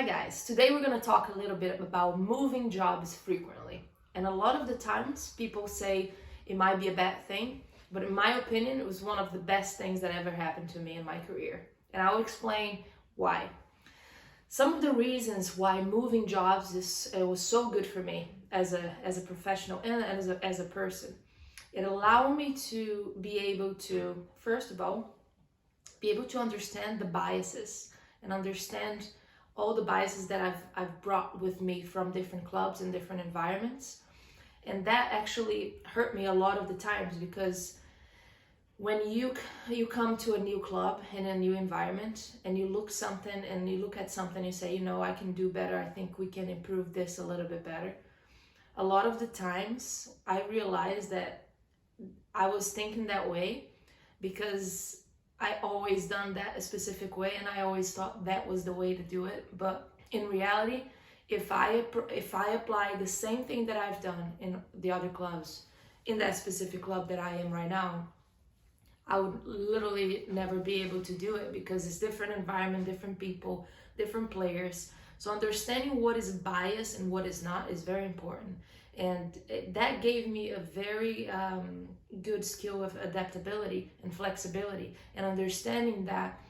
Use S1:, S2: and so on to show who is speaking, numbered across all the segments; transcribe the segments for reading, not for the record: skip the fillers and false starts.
S1: Hi guys, today we're going to talk a little bit about moving jobs frequently. And a lot of the times people say it might be a bad thing, but in my opinion, it was one of the best things that ever happened to me in my career. And I'll explain why. Some of the reasons why moving jobs was so good for me as a professional and as a person. It allowed me to be able to, first of all, be able to understand the biases and understand all the biases that I've brought with me from different clubs and different environments. And that actually hurt me a lot of the times, because when you come to a new club in a new environment and you look at something, you say, I can do better. I think we can improve this a little bit better. A lot of the times I realized that I was thinking that way because I always done that a specific way, and I always thought that was the way to do it. But in reality, if I apply the same thing that I've done in the other clubs, in that specific club that I am right now, I would literally never be able to do it, because it's different environment, different people, different players. So understanding what is bias and what is not is very important. And that gave me a very good skill of adaptability and flexibility, and understanding that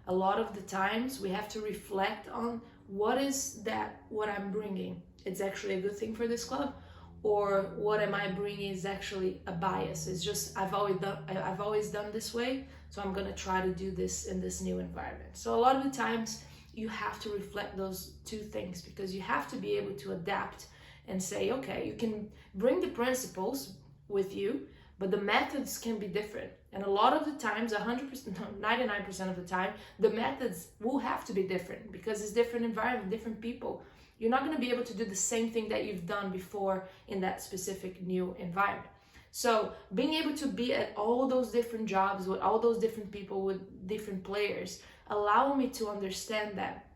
S1: a lot of the times we have to reflect on what I'm bringing. It's actually a good thing for this club, or what am I bringing is actually a bias. It's just I've always done this way, so I'm gonna try to do this in this new environment. So a lot of the times you have to reflect those two things, because you have to be able to adapt and say, okay, you can bring the principles with you, but the methods can be different. And a lot of the times, 100%, 99% of the time, the methods will have to be different, because it's different environment, different people. You're not going to be able to do the same thing that you've done before in that specific new environment. So being able to be at all those different jobs with all those different people, with different players, allow me to understand that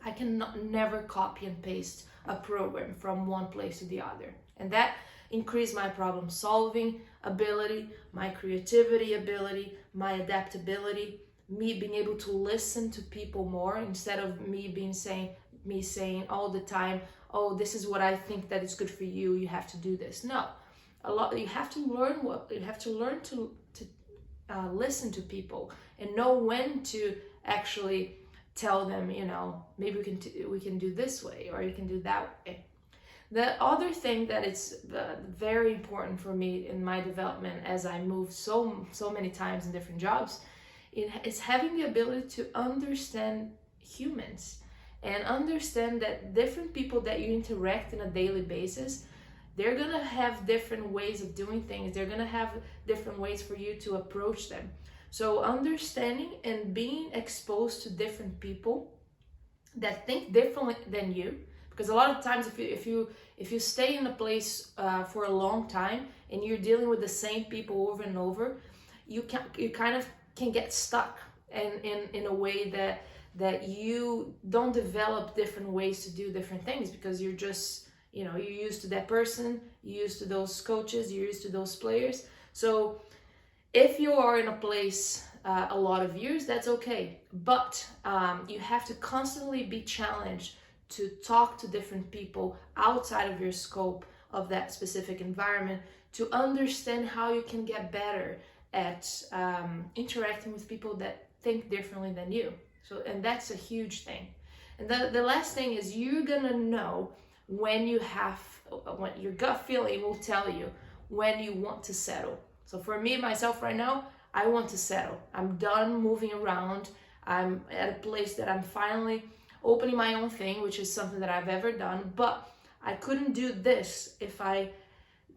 S1: I can never copy and paste a program from one place to the other. And that increased my problem solving ability, my creativity ability, my adaptability, me being able to listen to people more, instead of me saying all the time, oh, this is what I think that is good for you, you have to do this. No, you have to learn to listen to people and know when to actually tell them, maybe we can do this way, or you can do that way. The other thing that is very important for me in my development, as I moved so many times in different jobs, is having the ability to understand humans and understand that different people that you interact in a daily basis, they're gonna have different ways of doing things. They're gonna have different ways for you to approach them. So understanding and being exposed to different people that think differently than you, because a lot of times if you stay in a place for a long time and you're dealing with the same people over and over, you kind of can get stuck in a way that you don't develop different ways to do different things, because you're just you're used to that person, you're used to those coaches, you're used to those players. So if you are in a place a lot of years, that's okay. But you have to constantly be challenged to talk to different people outside of your scope of that specific environment, to understand how you can get better at interacting with people that think differently than you. So, and that's a huge thing. And the last thing is, you're gonna know when your gut feeling will tell you when you want to settle. So for me, myself right now, I want to settle. I'm done moving around. I'm at a place that I'm finally opening my own thing, which is something that I've ever done. But I couldn't do this if I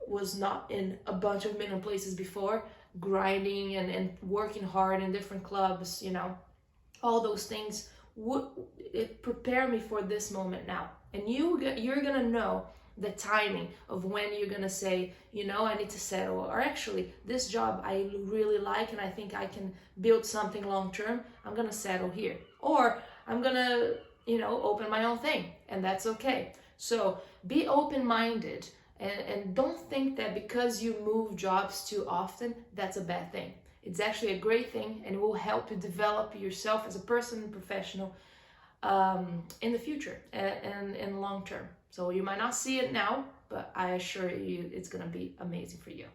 S1: was not in a bunch of million places before, grinding and working hard in different clubs, all those things would it prepare me for this moment now. And you're gonna know the timing of when you're gonna say, I need to settle, or actually this job I really like and I think I can build something long term, I'm gonna settle here, or I'm gonna open my own thing, and that's okay. So be open-minded, and don't think that because you move jobs too often, that's a bad thing. It's actually a great thing, and it will help you develop yourself as a person and professional in the future and in long term. So you might not see it now, but I assure you it's going to be amazing for you.